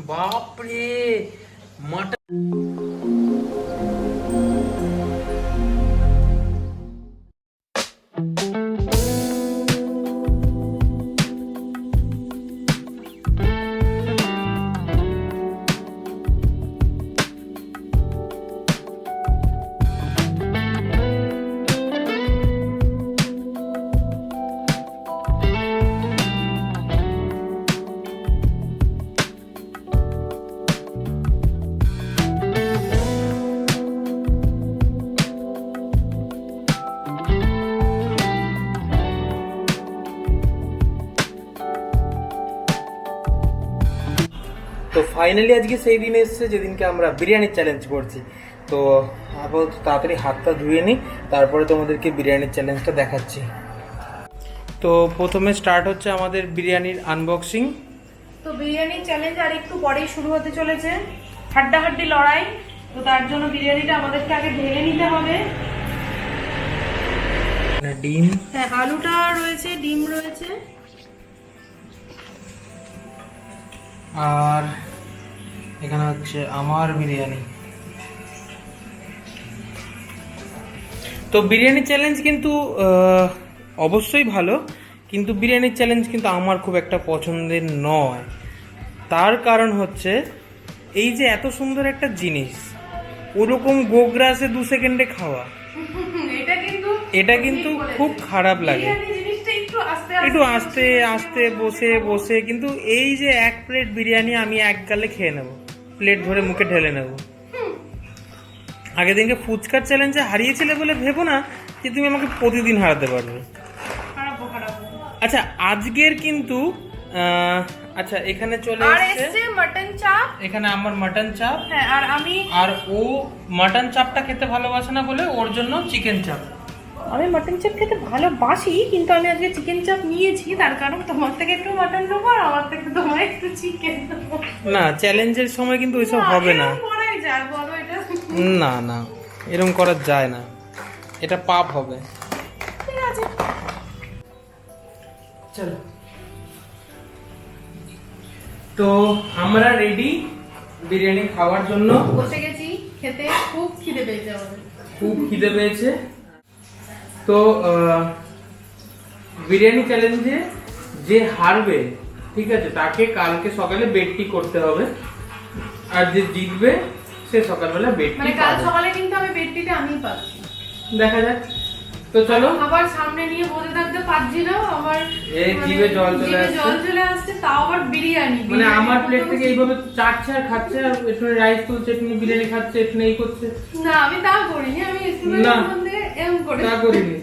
বাপরে মাটন। তো ফাইনালি আজকে সেই দিন এসেছে যেদিনকে আমরা বিরিয়ানির চ্যালেঞ্জ করছি। তো আপাতত তাড়াতাড়ি হাতটা ধুয়ে নিই, তারপরে তোমাদেরকে বিরিয়ানির চ্যালেঞ্জটা দেখাচ্ছি। তো প্রথমে স্টার্ট হচ্ছে আমাদের বিরিয়ানির আনবক্সিং। তো বিরিয়ানির চ্যালেঞ্জ আর একটু পরেই শুরু হতে চলেছে, হাড্ডাহাড্ডি লড়াই। তো তার জন্য বিরিয়ানিটা আমাদেরকে আগে ঢেলে নিতে হবে। ডিম, হ্যাঁ আলুটা রয়েছে, ডিম রয়েছে, আর এখানে হচ্ছে আমার বিরিয়ানি। তো বিরিয়ানি চ্যালেঞ্জ কিন্তু অবশ্যই ভালো, কিন্তু বিরিয়ানির চ্যালেঞ্জ কিন্তু আমার খুব একটা পছন্দের নয়। তার কারণ হচ্ছে এই যে এত সুন্দর একটা জিনিস, ওরকম গোগ্রাসে 2 সেকেন্ডে খাওয়া, এটা কিন্তু খুব খারাপ লাগে। একটু আস্তে আস্তে বসে বসে, কিন্তু এই যে 1 প্লেট বিরিয়ানি আমি এক গালে খেয়ে নেব, প্লেট ধরে মুখে ঢেলে নেব। আগের দিনকে ফুচকার চ্যালেঞ্জে হারিয়েছিলে বলে ভেবো না যে তুমি আমাকে প্রতিদিন হারাতে পারবে। আচ্ছা আজকের কিন্তু আচ্ছা এখানে চলে এসেছে মাটন চাপ। এখানে আমার মাটন চাপ, হ্যাঁ আর ও মাটন চাপটা খেতে ভালোবাসে না বলে ওর জন্য চিকেন চাপ। আমি মাটন চাপ খেতে ভালোবাসি, কিন্তু আমি আজকে চিকেন চাপ নিয়েছি, তার কারণ তোমার থেকে একটু মাটন নেবো আর আমার থেকে তোমার একটু চিকেন নেবো। না চ্যালেঞ্জের সময় কিন্তু ওইসব হবে না। না না এরকম করা যায় না, এটা পাপ হবে। ঠিক আছে চলো, তো আমরা রেডি বিরিয়ানি খাওয়ার জন্য বসে গেছি খেতে। খুব খিদে পেয়েছে আমাদের, খুব খিদে পেয়েছে। তো বিরিয়ানি চ্যালেঞ্জে যে হারবে, ঠিক আছে, তাকে কালকে সকালে বেডটি করতে হবে, আর যে জিতবে সে সকালবেলা বেডটি মানে কাল সকালে কিন্তু আমি বেডটিতে আমিই পাচ্ছি। দেখা যাক। তো চলো, আবার সামনে নিয়ে বসে থাকতে পারছি না, আবার এই জিভে জল চলে আসছে, তাও আবার বিরিয়ানি। মানে আমার প্লেট থেকে এইভাবে চাটছে আর খাচ্ছে, আর একটু রাইস তুলছে, একটু বিরিয়ানি খাচ্ছে, একটু এই করছে। না আমি তা করিনি, আমি স্টুডেন্টের মধ্যে এরকম করে তা করিনি।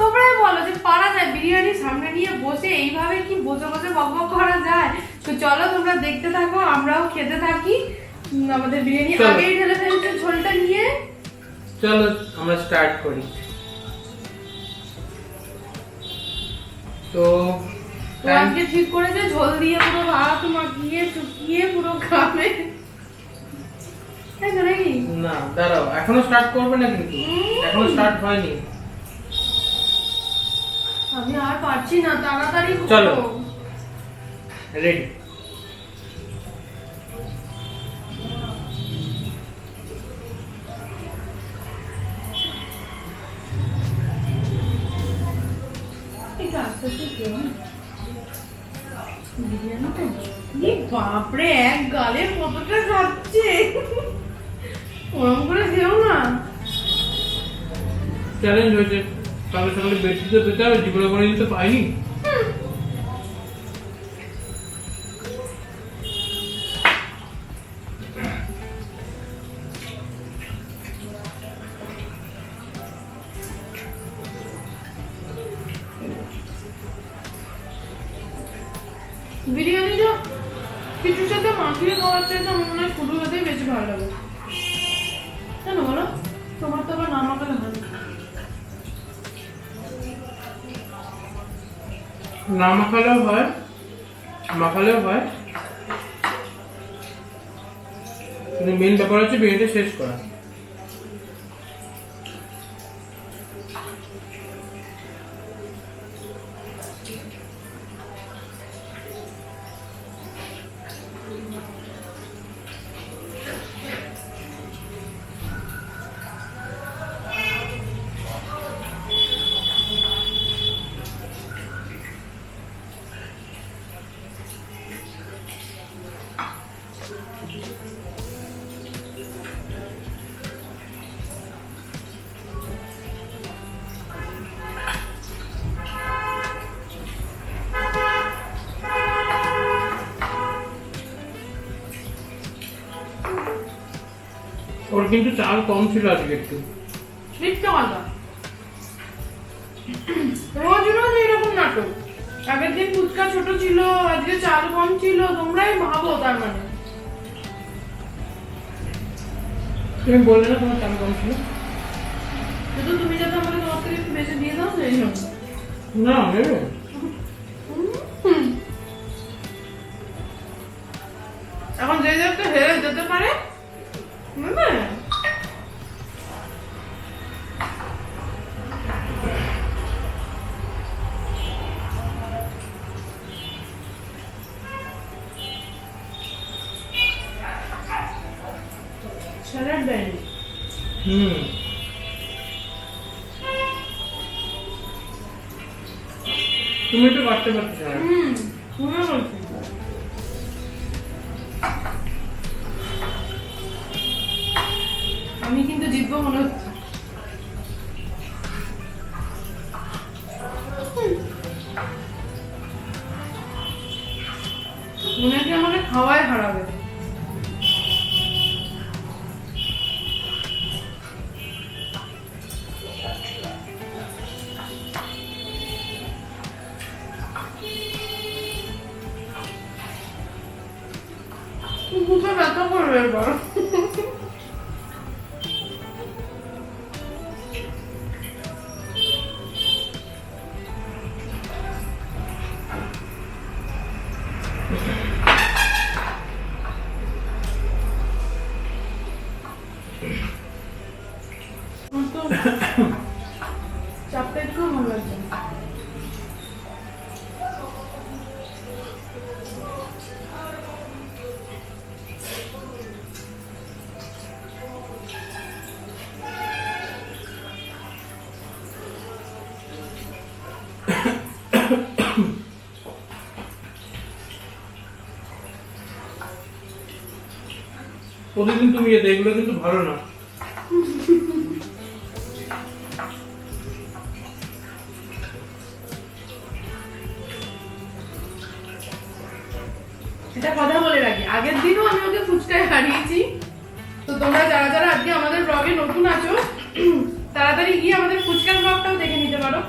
তোমরাই বলো যে পারা যায় বিরিয়ানি সামনে নিয়ে বসে এইভাবে কি বসে বসে বকবক করা যায়? তো চলো তোমরা দেখতে থাকো, আমরাও খেতে থাকি। আমাদের বিরিয়ানি আগেই ঢেলে ফেলছে ঝোলটা নিয়ে। চলো আমরা স্টার্ট করি। তো আজকে ঠিক করেছে ঝোল দিয়ে পুরো ভাত মাখিয়ে চুকিয়ে পুরো খাবে। তাই তো নাকি? না দাঁড়াও, এখনো স্টার্ট করবে না, কিন্তু এখনো স্টার্ট হয়নি। আমি আর পারছি না, তাড়াতাড়ি চলো রেডি। বাপরে এক গালে কতটা যাচ্ছে, ওরম করে খেও না। চ্যালেঞ্জ হয়েছে, সকালে সকালে বেডশিটে পেতে হবে, জীবনে করে দিতে পাইনি। বিরিয়ানিটা কিছুর সাথে মাখিয়ে খাওয়ার চাইতে আমার মনে হয় শুধু খেতেই বেশি ভালো লাগে। কেন বলো? তোমার তো আবার না মাখালে হয় না। না মাখালেও হয়, মাখালেও হয়, কিন্তু মেন ব্যাপার হচ্ছে বিরিয়ানিটা শেষ করা। ওর কিন্তু চাল কম ছিল আজকে একটু। মিথ্যা কথা, রোজ রোজ এরকম নাটক। আগের দিন ফুচকা ছোট ছিল, আজকে চাল কম ছিল, তোমরাই ভাবো। তার মানে তুমি বললে না তোমার চাল কম ছিল? শুধু তুমি যাতে আমাকে তোমার থেকে একটু বেশি দিয়ে দাও সেই জন্য। না নেবে। এখন যে যাতে হেরে যেতে পারে নেবে। স্যালাড দেয়নি। তুমি তো কাটতে পারছো না। মনে হচ্ছে আমি কিন্তু জিতবো মনে হচ্ছে। মনে হচ্ছে আমাকে খাওয়াই হারাবে। বুকে ব্যথা করবে এবার। চাপটা একটু ভালো লাগছে। প্রতিদিন তুমি এ দেখলে কিন্তু ভালো না। এটা কথা বলে রাখি, আগের দিনও আমি ওকে ফুচকায় হারিয়েছি। তো তোমরা যারা যারা আজকে আমাদের ব্লগে নতুন আছো তাড়াতাড়ি গিয়ে আমাদের ফুচকার ব্লগটাও দেখে নিতে পারো।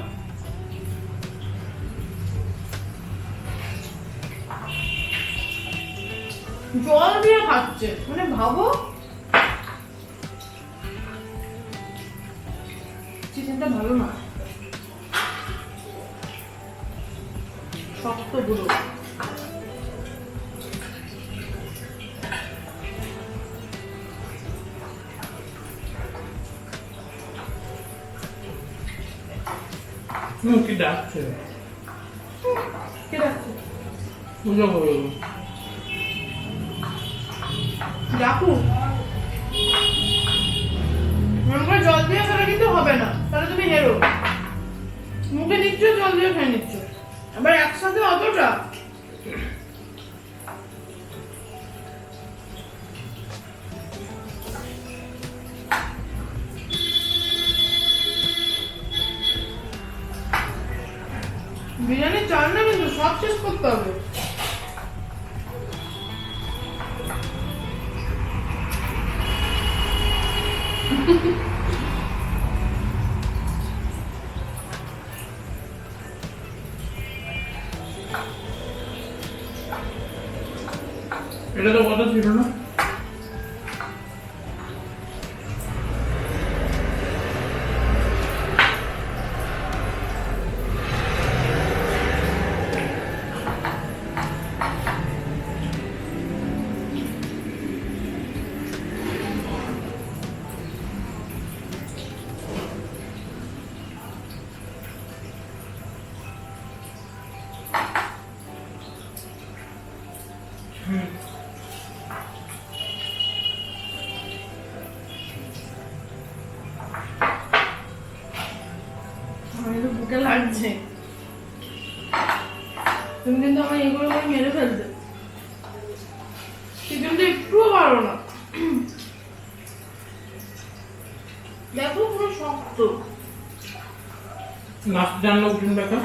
জল দিয়ে খাচ্ছে, মানে ভাবো। চিকেনটা ভালো না, শক্ত গুঁড়ো। কি ডাকছে? কে ডাকছে? পূজা করবো। ডাকু মনে জল দিয়ে খেলে কিন্তু হবে না, তাহলে তুমি হেরো। মুখে নিচ্ছ, জল দিয়ে খেয়ে নিচ্ছ, আবার একসাথে অতটা। বিরিয়ানি চাল না কিন্তু সব শেষ করতে হবে। এটা তো কথা ছিল না। বুকে লাগছে। তুমি কিন্তু আমার এগুলো করে মেরে ফেলবে, কিন্তু একটুও পারো না। দেখো পুরো শক্ত। নাচতে জানলো উঠুন দেখা।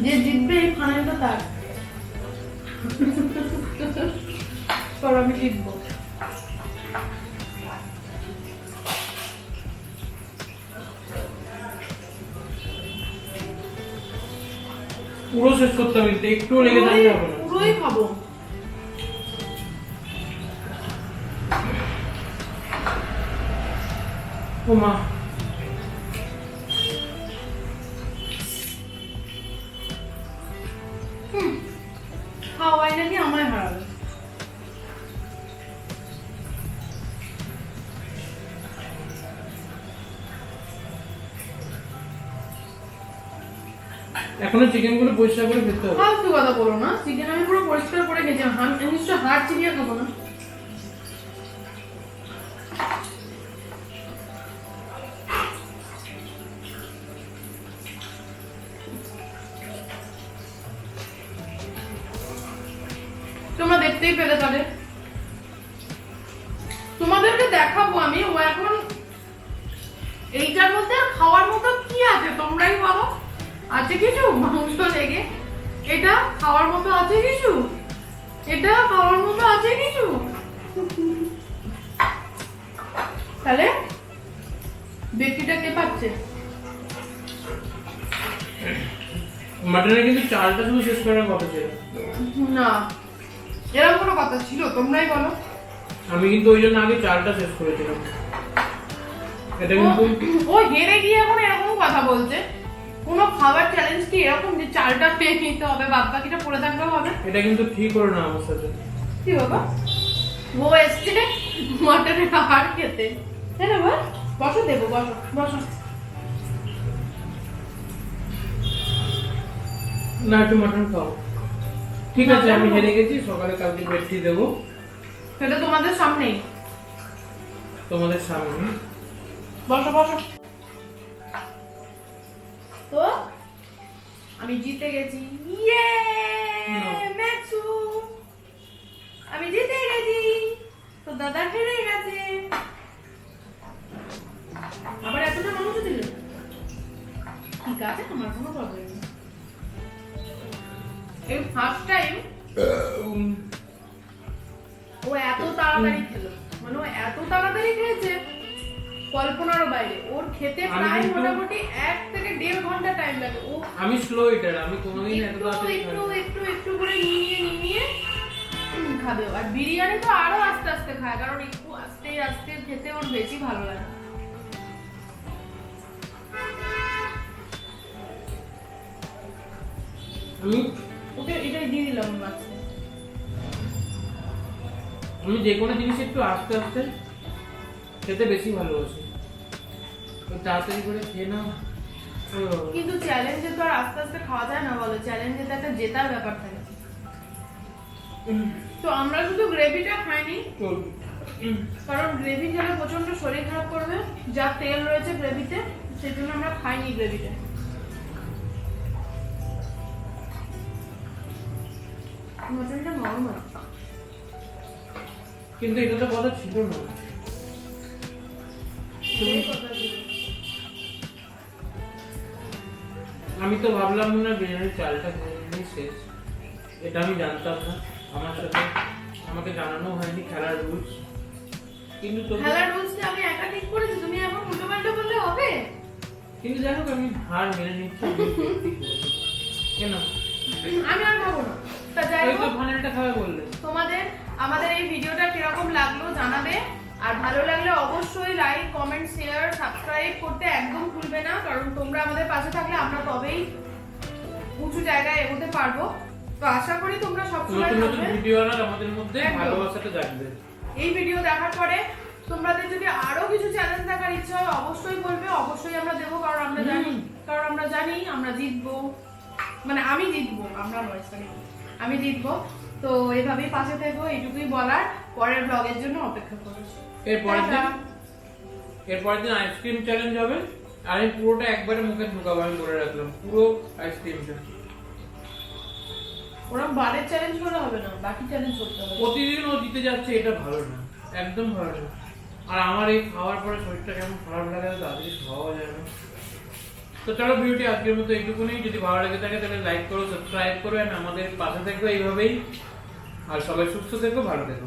যে জিতবে এই ফাইনালটা তার। পর আমি জিতবো। পুরো শেষ করতে হবে, কিন্তু একটুও লেগে থাকলে হবে না। পুরোই খাবো। ও মা, খাওয়াই নাকি আমায় হারাবে। এখনো চিকেন গুলো পরিষ্কার করে খেতে হবে। ফালতু কথা বলো না, চিকেন আমি পুরো পরিষ্কার করে খেয়েছি। নিশ্চয় হাড় চিবিয়ে খাবো না। তোমরা দেখতেই পেলে তাহলে, তোমাদেরকে দেখাবো আমি। ও এখন এইটার মধ্যে আর খাওয়ার মতো কি আছে তোমরাই বলো? আছে কিছু? মাংস লেগে এটা খাওয়ার মতো আছে কিছু? এটা খাওয়ার মতো আছে কিছু? তাহলে ব্যক্তিটা কে পাচ্ছে? মাটনে কিন্তু চালটা শুধু শেষ করার কথা ছিল না, এরকম কোনো কথা ছিল? তোমরাই বলো। আমি কিন্তু ওই জন্য আগে চালটা শেষ করেছিলাম। এটা কিন্তু ও হেরে গিয়ে এখন এরকম কথা বলছে। কোনো খাবার চ্যালেঞ্জ কি এরকম যে চালটা পেয়ে নিতে হবে, বাদ বাকিটা পড়ে থাকলেও হবে? এটা কিন্তু ঠিক হলো না আমার সাথে। কি বাবা, ও এসছে মাটনের হাড় খেতে। হ্যাঁ রে বাবা, বসো দেবো, বসো বসো। না, একটু মাটন খাও। ঠিক আছে, আমি হেরে গেছি। সকালে কালকে বেডটি দেবো সেটা তোমাদের সামনেই। তোমাদের সামনে। বসো বসো। তো আমি জিতে গেছি। ইয়ে ম্যাক্সু, আমি জিতে গেছি। তো দাদা হেরে গেছে। আবার এতটা মাংস দিল। ঠিক আছে, আমার কোনো প্রবলেম নেই। এই ফার্স্ট টাইম ও এত তাড়াতাড়ি খেলো। মানে ও এত তাড়াতাড়ি খেয়েছে কল্পনারও বাইরে। ওর খেতে প্রায় মোটামুটি 1 থেকে 1.5 ঘন্টা টাইম লাগে। ও আমি স্লো ইটার, আমি কোনোদিন এত তাড়াতাড়ি খাই না। একটু করে নিয়ে খাবে। আর বিরিয়ানি তো আরো আস্তে আস্তে খায়, কারণ একটু আস্তে আস্তে খেতে ওর বেশি ভালো লাগে। আমি ওকে এটাই দিয়ে দিলাম মাছটা। আমি যে কোনো জিনিস একটু আস্তে আস্তে খেতে বেশি ভালোবাসি। তো তাড়াতাড়ি করে খেয়ে নাও। কিন্তু চ্যালেঞ্জে তো আর আস্তে আস্তে খাওয়া যায় না, বলো? চ্যালেঞ্জে তো একটা জেতার ব্যাপার থাকে। তো আমরা শুধু গ্রেভিটা খাইনি, কারণ গ্রেভি খেলে প্রচন্ড শরীর খারাপ করবে। যা তেল রয়েছে গ্রেভিতে, সেই জন্য আমরা খাইনি গ্রেভিটা। মটনটা নরম আছে, কিন্তু এটা তো কথা ছিল না। আমি তো ভাবলাম না বিরিয়ানির চালটা খেয়ে শেষ। এটা আমি জানতাম না। আমার সাথে আমাকে জানানো হয়নি খেলার রুলস। কিন্তু খেলার রুলস আমি একা ঠিক করেছি, তুমি এখন উল্টো পাল্টা বললে হবে? কিন্তু জানো আমি হার মেনে নিচ্ছি। কেন আমি আর খাবো না। তা যাই এই তো হোক, ফাইনালটা খাবে বললে। তোমাদের আমাদের এই ভিডিওটা কিরকম লাগলো জানাবে। আর ভালো লাগলে অবশ্যই লাইক, কমেন্ট, শেয়ার, সাবস্ক্রাইব করতে একদম ভুলবে না, কারণ তোমরা আমাদের পাশে থাকলে আমরা তবেই উঁচু জায়গায় এগোতে পারবো। তো আশা করি তোমরা সবসময় নতুন নতুন থাকবে। ভিডিও আনার আমাদের মধ্যে একদম। ভালোবাসাটা জাগবে। এই ভিডিও দেখার পরে তোমাদের যদি আরো কিছু চ্যালেঞ্জ দেখার ইচ্ছা হয় অবশ্যই বলবে, অবশ্যই আমরা দেবো। কারণ আমরা জানি আমরা জিতবো। মানে আমি জিতবো, আমরা নয়, সরি, আমি জিতবো। তো এইভাবেই পাশে থেকো, এইটুকুই বলার। পরের ব্লগের জন্য অপেক্ষা করো। এরপরের দিন আইসক্রিম চ্যালেঞ্জ হবে। আর আমি পুরোটা একবারে মুখে ঢুকাবো, আমি বলে রাখলাম, পুরো আইসক্রিমটা। ওরা বারের চ্যালেঞ্জ করা হবে না, বাকি চ্যালেঞ্জ করতে হবে। প্রতিদিন ও জিতে যাচ্ছে, এটা ভালো না, একদম ভালো না। আর আমার এই খাওয়ার পরে শরীরটা কেমন খারাপ লাগে, তাড়াতাড়ি খাওয়া যায় না। তো চলো ভিডিওটি আজকের মতো এইটুকুনি, যদি ভালো লেগে থাকে তাহলে লাইক করো, সাবস্ক্রাইব করো, আর আমাদের পাশে থেকো এইভাবেই। আর সবাই সুস্থ থেকো, ভালো থেকো।